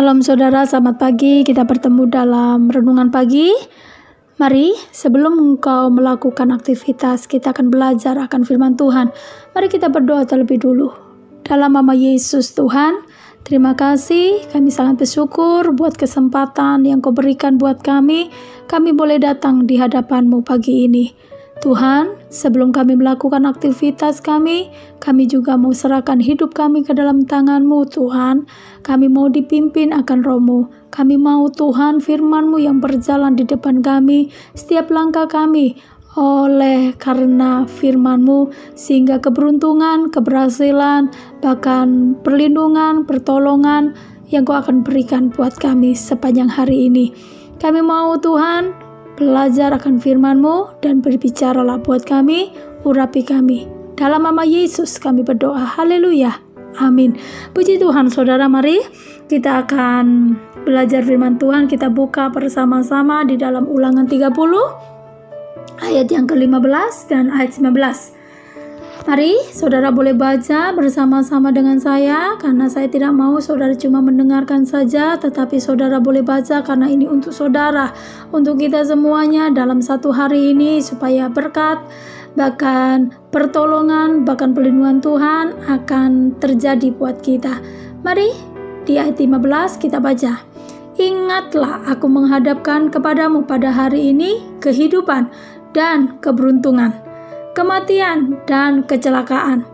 Shalom saudara, selamat pagi. Kita bertemu dalam renungan pagi. Mari, sebelum engkau melakukan aktivitas, kita akan belajar akan firman Tuhan. Mari kita berdoa terlebih dulu. Dalam nama Yesus Tuhan, terima kasih. Kami sangat bersyukur buat kesempatan yang Kau berikan buat kami. Kami boleh datang di hadapan-Mu pagi ini. Tuhan, sebelum kami melakukan aktivitas kami juga mau serahkan hidup kami ke dalam tangan-Mu Tuhan. Kami mau dipimpin akan Roh-Mu. Kami mau Tuhan firman-Mu yang berjalan di depan kami, setiap langkah kami. Oleh karena firman-Mu, sehingga keberuntungan, keberhasilan, bahkan perlindungan, pertolongan yang Kau akan berikan buat kami sepanjang hari ini. Kami mau Tuhan belajar akan firman-Mu dan berbicaralah buat kami, urapi kami. Dalam nama Yesus kami berdoa. Haleluya. Amin. Puji Tuhan saudara, mari kita akan belajar firman Tuhan. Kita buka bersama-sama di dalam Ulangan 30 ayat yang ke-15 dan ayat 19. Mari saudara boleh baca bersama-sama dengan saya, karena saya tidak mau saudara cuma mendengarkan saja, tetapi saudara boleh baca karena ini untuk saudara, untuk kita semuanya dalam satu hari ini, supaya berkat, bahkan pertolongan, bahkan perlindungan Tuhan akan terjadi buat kita. Mari di ayat 15 kita baca. Ingatlah, aku menghadapkan kepadamu pada hari ini kehidupan dan keberuntungan, kematian dan kecelakaan.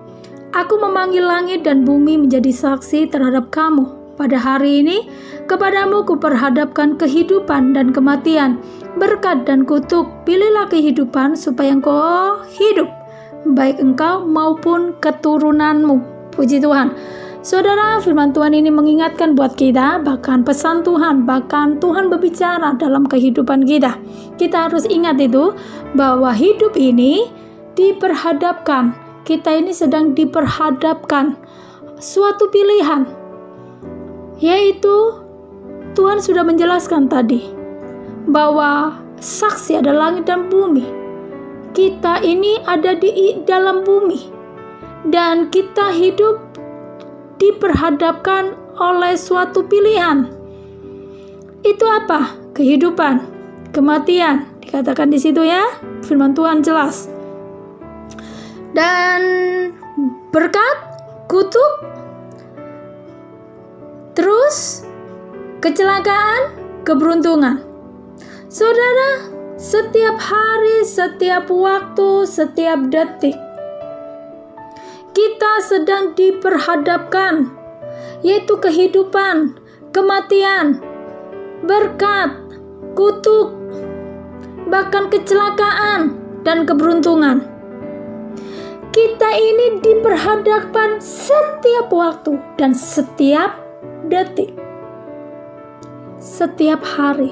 Aku memanggil langit dan bumi menjadi saksi terhadap kamu. Pada hari ini, kepadamu kuperhadapkan kehidupan dan kematian, berkat dan kutuk. Pilihlah kehidupan supaya engkau hidup, baik engkau maupun keturunanmu. Puji Tuhan. Saudara, firman Tuhan ini mengingatkan buat kita, bahkan pesan Tuhan, bahkan Tuhan berbicara dalam kehidupan kita. Kita harus ingat itu, bahwa hidup ini diperhadapkan, kita ini sedang diperhadapkan suatu pilihan, yaitu Tuhan sudah menjelaskan tadi bahwa saksi ada langit dan bumi. Kita ini ada di dalam bumi dan kita hidup diperhadapkan oleh suatu pilihan. Itu apa? Kehidupan, kematian, dikatakan di situ ya. Firman Tuhan jelas. Dan berkat, kutuk, terus kecelakaan, keberuntungan. Saudara, setiap hari, setiap waktu, setiap detik, kita sedang diperhadapkan, yaitu kehidupan, kematian, berkat, kutuk, bahkan kecelakaan dan keberuntungan. Kita ini diperhadapkan setiap waktu dan setiap detik, setiap hari,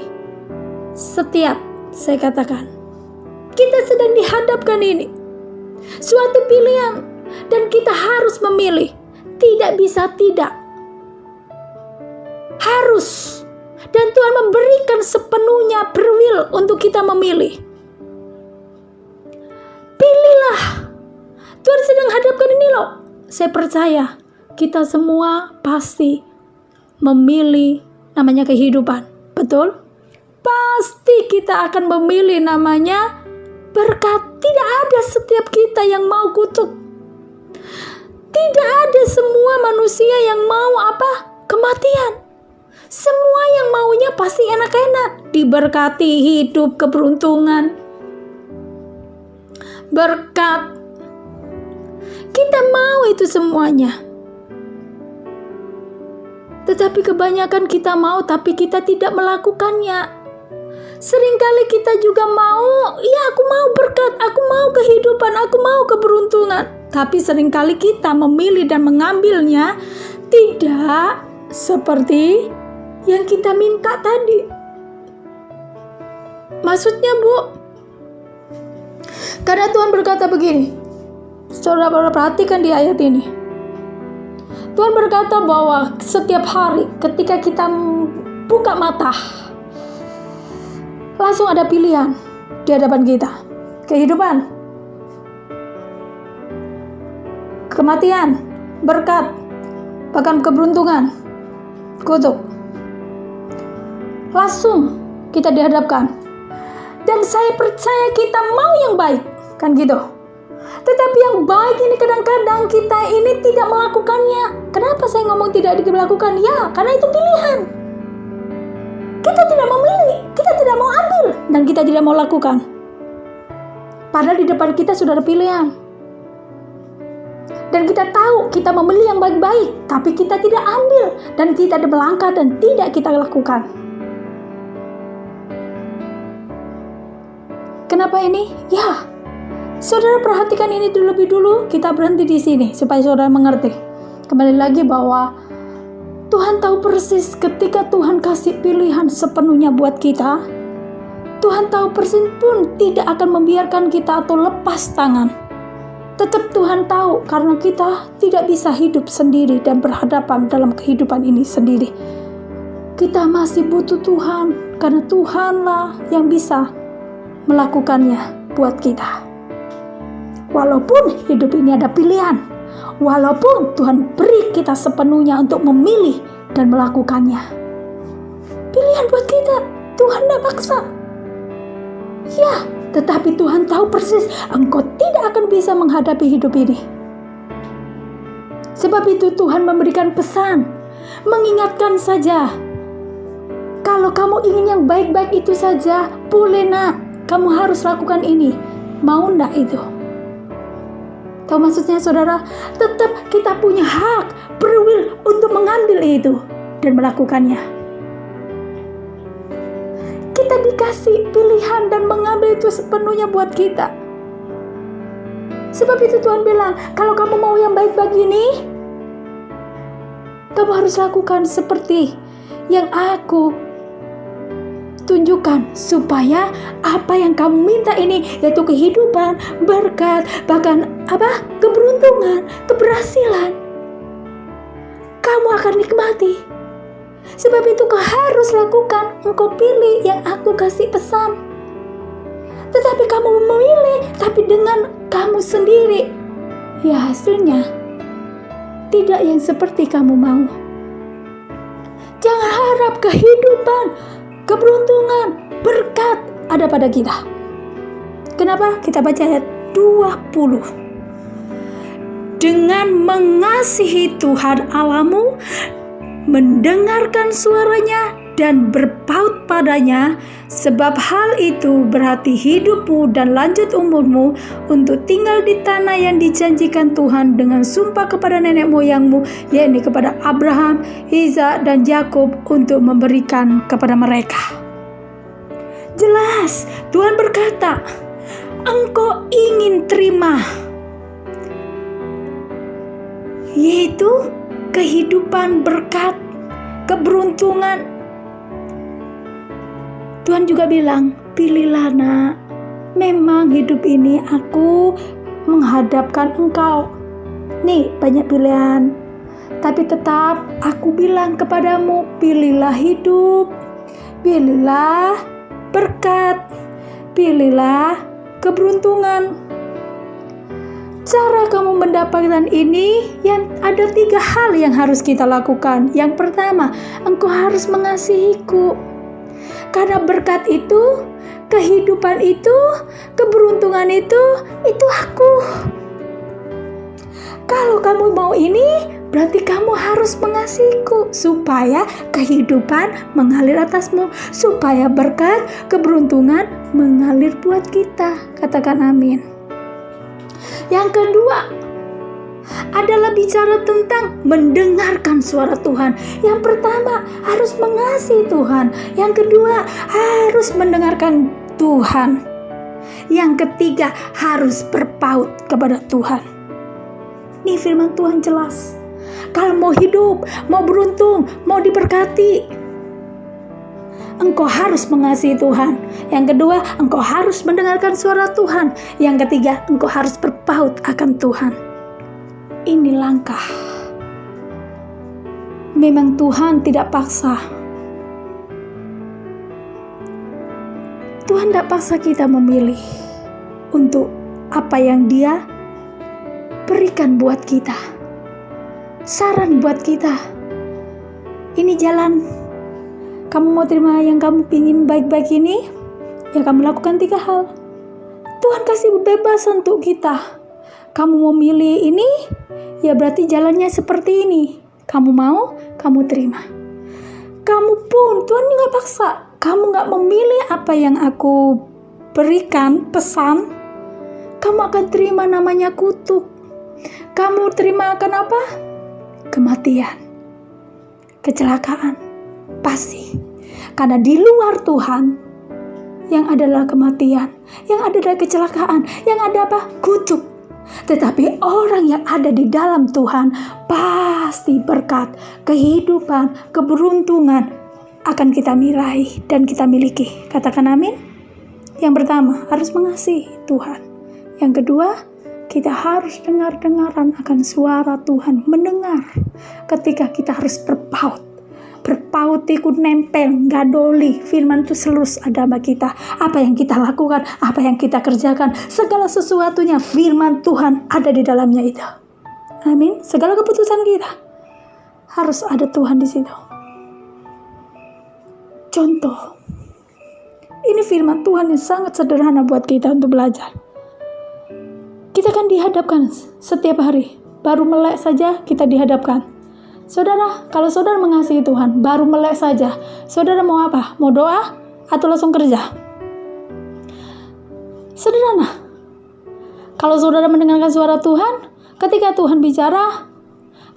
saya katakan, kita sedang dihadapkan ini suatu pilihan dan kita harus memilih. Tidak bisa tidak, harus. Dan Tuhan memberikan sepenuhnya berwil untuk kita memilih. Pilihlah. Tuhan sedang hadapkan ini loh. Saya percaya kita semua pasti memilih namanya kehidupan. Betul? Pasti kita akan memilih namanya berkat. Tidak ada setiap kita yang mau kutuk. Tidak ada semua manusia yang mau apa? Kematian. Semua yang maunya pasti enak-enak. Diberkati hidup, keberuntungan, berkat. Kita mau itu semuanya. Tetapi kebanyakan kita mau, tapi kita tidak melakukannya. Seringkali kita juga mau, ya aku mau berkat, aku mau kehidupan, aku mau keberuntungan. Tapi seringkali kita memilih dan mengambilnya tidak seperti yang kita minta tadi. Maksudnya Bu, karena Tuhan berkata begini. Saudara perhatikan di ayat ini. Tuhan berkata bahwa setiap hari ketika kita buka mata, langsung ada pilihan di hadapan kita. Kehidupan, kematian, berkat, bahkan keberuntungan, kutuk. langsung kita dihadapkan. Dan saya percaya kita mau yang baik, kan gitu. Tetapi yang baik ini kadang-kadang kita ini tidak melakukannya. Kenapa saya ngomong tidak dilakukan? Ya, karena itu pilihan. Kita tidak mau milih, kita tidak mau ambil, dan kita tidak mau lakukan. Padahal di depan kita sudah ada pilihan. Dan kita tahu kita memilih yang baik-baik, tapi kita tidak ambil, dan kita melangkah dan tidak kita lakukan. Kenapa ini? Ya, saudara perhatikan ini lebih dulu. Kita berhenti di sini supaya saudara mengerti. Kembali lagi bahwa Tuhan tahu persis ketika Tuhan kasih pilihan sepenuhnya buat kita. Tuhan tahu persis pun tidak akan membiarkan kita atau lepas tangan. Tetap Tuhan tahu karena kita tidak bisa hidup sendiri dan berhadapan dalam kehidupan ini sendiri. Kita masih butuh Tuhan karena Tuhanlah yang bisa melakukannya buat kita. Walaupun hidup ini ada pilihan, walaupun Tuhan beri kita sepenuhnya untuk memilih dan melakukannya. Pilihan buat kita, Tuhan tidak paksa. Ya, tetapi Tuhan tahu persis engkau tidak akan bisa menghadapi hidup ini. Sebab itu Tuhan memberikan pesan, mengingatkan saja. Kalau kamu ingin yang baik-baik itu saja, boleh nak, kamu harus lakukan ini. Mau enggak itu? Tahu maksudnya saudara? Tetap kita punya hak, berwil untuk mengambil itu dan melakukannya. Kita dikasih pilihan dan mengambil itu sepenuhnya buat kita. Sebab itu Tuhan bilang, kalau kamu mau yang baik begini, kamu harus lakukan seperti yang aku tunjukkan, supaya apa yang kamu minta ini, yaitu kehidupan, berkat, bahkan keberuntungan, keberhasilan, kamu akan nikmati. Sebab itu kau harus lakukan, engkau pilih yang aku kasih pesan. Tetapi kamu memilih, tapi dengan kamu sendiri, ya hasilnya tidak yang seperti kamu mau. Jangan harap kehidupan, keberuntungan, berkat ada pada kita. Kenapa? Kita baca ayat 20. Dengan mengasihi Tuhan Allahmu, mendengarkan suaranya dan berpaut padanya, sebab hal itu berarti hidupmu dan lanjut umurmu untuk tinggal di tanah yang dijanjikan Tuhan dengan sumpah kepada nenek moyangmu, yakni kepada Abraham, Ishak dan Yakub, untuk memberikan kepada mereka. Jelas Tuhan berkata, engkau ingin terima, yaitu kehidupan, berkat, keberuntungan. Tuhan juga bilang, pilihlah nak, memang hidup ini aku menghadapkan engkau. Nih banyak pilihan, tapi tetap aku bilang kepadamu, pilihlah hidup, pilihlah berkat, pilihlah keberuntungan. Cara kamu mendapatkan ini, yang ada 3 hal yang harus kita lakukan. Yang pertama, engkau harus mengasihiku. Karena berkat itu, kehidupan itu, keberuntungan itu aku. Kalau kamu mau ini, berarti kamu harus mengasihiku, supaya kehidupan mengalir atasmu, supaya berkat, keberuntungan mengalir buat kita. Katakan amin. Yang kedua adalah bicara tentang mendengarkan suara Tuhan. Yang pertama harus mengasihi Tuhan. Yang kedua harus mendengarkan Tuhan. Yang ketiga harus berpaut kepada Tuhan. Ini firman Tuhan jelas. Kalau mau hidup, mau beruntung, mau diberkati, engkau harus mengasihi Tuhan. Yang kedua, engkau harus mendengarkan suara Tuhan. Yang ketiga, engkau harus berpaut akan Tuhan. Ini langkah. Memang Tuhan tidak paksa. Tuhan tidak paksa kita memilih untuk apa yang Dia berikan buat kita. Saran buat kita. Ini jalan. Kamu mau terima yang kamu pingin baik-baik ini? Ya kamu lakukan 3 hal. Tuhan kasih bebas untuk kita. Kamu mau milih ini, ya berarti jalannya seperti ini. Kamu mau, kamu terima. Kamu pun, Tuhan nggak paksa. Kamu nggak memilih apa yang aku berikan, pesan, kamu akan terima namanya kutuk. Kamu terima akan apa? Kematian, kecelakaan, pasti. Karena di luar Tuhan, yang adalah kematian, yang ada adalah kecelakaan, yang ada apa? Kutuk. Tetapi orang yang ada di dalam Tuhan pasti berkat, kehidupan, keberuntungan akan kita meraih dan kita miliki. Katakan amin. Yang pertama, harus mengasihi Tuhan. Yang kedua, kita harus dengar-dengaran akan suara Tuhan, mendengar. Ketika kita harus berpaut ikut nempel, gadoli firman itu selus agama kita. Apa yang kita lakukan, apa yang kita kerjakan, segala sesuatunya firman Tuhan ada di dalamnya itu. Amin. Segala keputusan kita harus ada Tuhan di situ. Contoh, ini firman Tuhan yang sangat sederhana buat kita untuk belajar. Kita kan dihadapkan setiap hari, baru melek saja kita dihadapkan. Saudara, kalau saudara mengasihi Tuhan, baru melek saja, saudara mau apa? Mau doa atau langsung kerja? Sederhana. Kalau saudara mendengarkan suara Tuhan, ketika Tuhan bicara,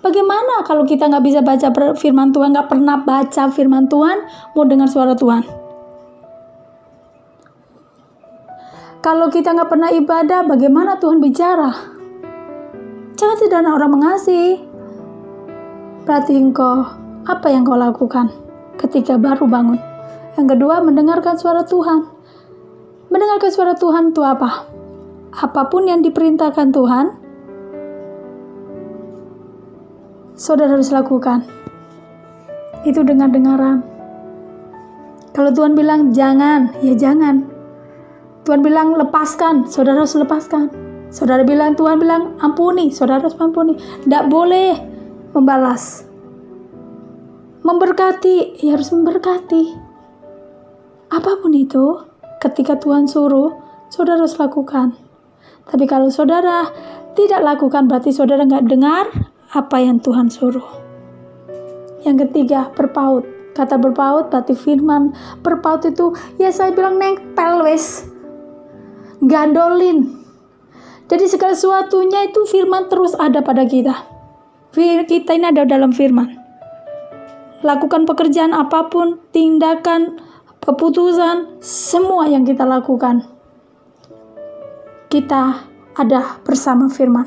bagaimana kalau kita nggak bisa baca firman Tuhan, nggak pernah baca firman Tuhan, mau dengar suara Tuhan? Kalau kita nggak pernah ibadah, bagaimana Tuhan bicara? Jangan sederhana orang mengasihi. Berarti engkau, apa yang kau lakukan ketika baru bangun? Yang kedua, mendengarkan suara Tuhan. Mendengarkan suara Tuhan itu apa? Apapun yang diperintahkan Tuhan, saudara harus lakukan. Itu dengar-dengaran. Kalau Tuhan bilang jangan, ya jangan. Tuhan bilang lepaskan, saudara harus lepaskan. Tuhan bilang ampuni, saudara harus ampuni. Tidak boleh membalas. Memberkati, ya harus memberkati. Apapun itu, ketika Tuhan suruh, saudara harus lakukan. Tapi kalau saudara tidak lakukan, berarti saudara nggak dengar apa yang Tuhan suruh. Yang ketiga, berpaut. Kata berpaut berarti firman. Berpaut itu, ya saya bilang nempel wes. Gandolin. Jadi segala sesuatunya itu firman terus ada pada kita. Kita ini ada dalam firman. Lakukan pekerjaan apapun, tindakan, keputusan, semua yang kita lakukan, kita ada bersama firman.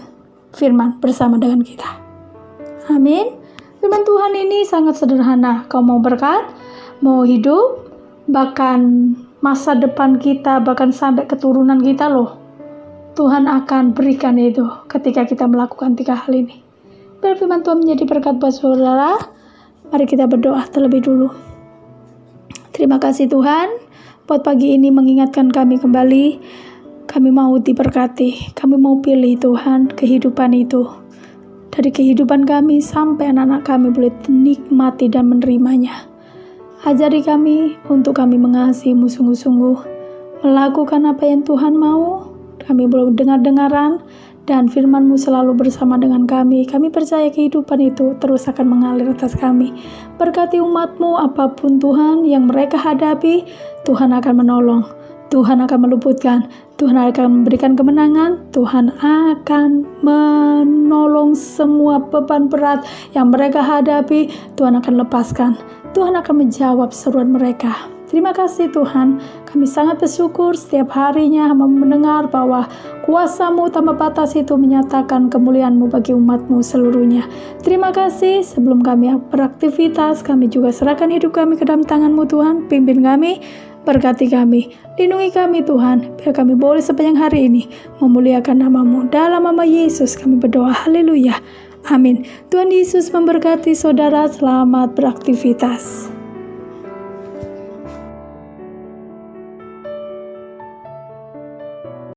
Firman bersama dengan kita. Amin. Firman Tuhan ini sangat sederhana. Kau mau berkat, mau hidup, bahkan masa depan kita, bahkan sampai keturunan kita loh. Tuhan akan berikan itu ketika kita melakukan 3 hal ini. Biar firman Tuhan menjadi berkat buat saudara. Mari kita berdoa terlebih dulu. Terima kasih Tuhan, buat pagi ini mengingatkan kami kembali. Kami mau diberkati, kami mau pilih Tuhan kehidupan itu. Dari kehidupan kami sampai anak-anak kami boleh nikmati dan menerimanya. Ajari kami untuk kami mengasihi-Mu sungguh-sungguh, melakukan apa yang Tuhan mau. Kami boleh dengar-dengaran dan firman-Mu selalu bersama dengan kami. Kami percaya kehidupan itu terus akan mengalir atas kami. Berkati umat-Mu apapun Tuhan yang mereka hadapi, Tuhan akan menolong. Tuhan akan meluputkan, Tuhan akan memberikan kemenangan, Tuhan akan menolong semua beban berat yang mereka hadapi, Tuhan akan lepaskan, Tuhan akan menjawab seruan mereka. Terima kasih Tuhan, kami sangat bersyukur setiap harinya mendengar bahwa kuasa-Mu tanpa batas itu menyatakan kemuliaan-Mu bagi umat-Mu seluruhnya. Terima kasih, sebelum kami beraktivitas, kami juga serahkan hidup kami ke dalam tangan-Mu Tuhan, pimpin kami, berkati kami, lindungi kami Tuhan, biar kami boleh sepanjang hari ini memuliakan nama-Mu. Dalam nama Yesus kami berdoa, haleluya, amin. Tuhan Yesus memberkati saudara, selamat beraktivitas.